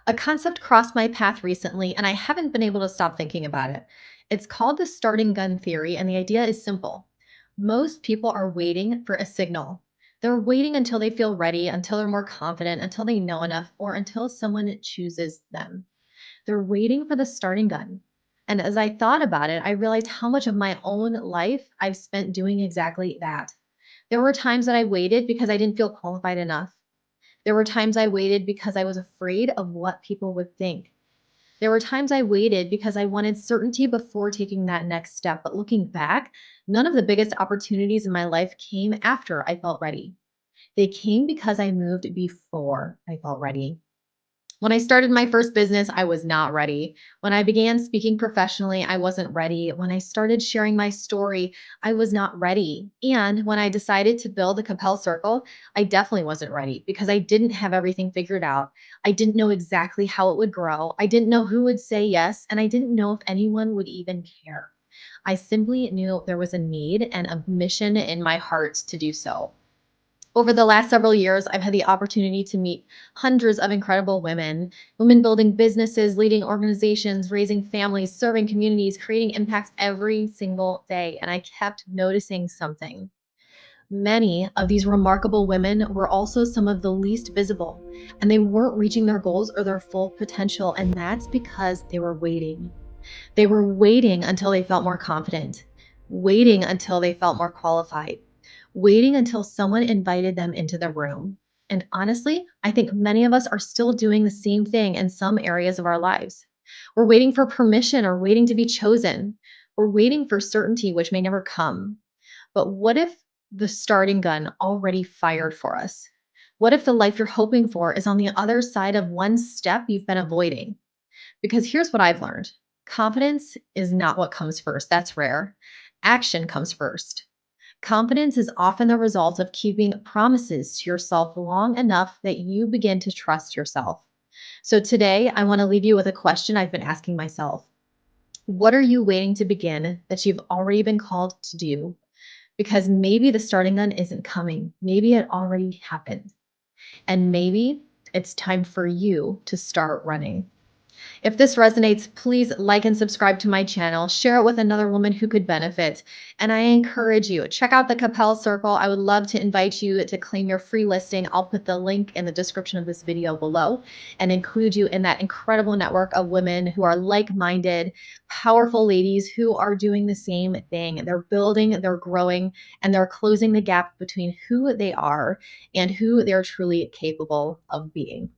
A concept crossed my path recently, and I haven't been able to stop thinking about it. It's called the starting gun theory, and the idea is simple. Most people are waiting for a signal. They're waiting until they feel ready, until they're more confident, until they know enough, or until someone chooses them. They're waiting for the starting gun. And as I thought about it, I realized how much of my own life I've spent doing exactly that. There were times that I waited because I didn't feel qualified enough. There were times I waited because I was afraid of what people would think. There were times I waited because I wanted certainty before taking that next step. But looking back, none of the biggest opportunities in my life came after I felt ready. They came because I moved before I felt ready. When I started my first business, I was not ready. When I began speaking professionally, I wasn't ready. When I started sharing my story, I was not ready. And when I decided to build the Cappell Circle, I definitely wasn't ready because I didn't have everything figured out. I didn't know exactly how it would grow. I didn't know who would say yes, and I didn't know if anyone would even care. I simply knew there was a need and a mission in my heart to do so. Over the last several years, I've had the opportunity to meet hundreds of incredible women building businesses, leading organizations, raising families, serving communities, creating impacts every single day. And I kept noticing something. Many of these remarkable women were also some of the least visible, and they weren't reaching their goals or their full potential. And that's because they were waiting. They were waiting until they felt more confident, waiting until they felt more qualified, waiting until someone invited them into the room. And honestly, I think many of us are still doing the same thing in some areas of our lives. We're waiting for permission or waiting to be chosen. We're waiting for certainty, which may never come. But what if the starting gun already fired for us? What if the life you're hoping for is on the other side of one step you've been avoiding? Because here's what I've learned. Confidence is not what comes first. That's rare. Action comes first. Confidence is often the result of keeping promises to yourself long enough that you begin to trust yourself. So today, I want to leave you with a question I've been asking myself. What are you waiting to begin that you've already been called to do? Because maybe the starting gun isn't coming. Maybe it already happened. And maybe it's time for you to start running. If this resonates, please like and subscribe to my channel. Share it with another woman who could benefit. And I encourage you, check out the Cappell Circle. I would love to invite you to claim your free listing. I'll put the link in the description of this video below and include you in that incredible network of women who are like-minded, powerful ladies who are doing the same thing. They're building, they're growing, and they're closing the gap between who they are and who they're truly capable of being.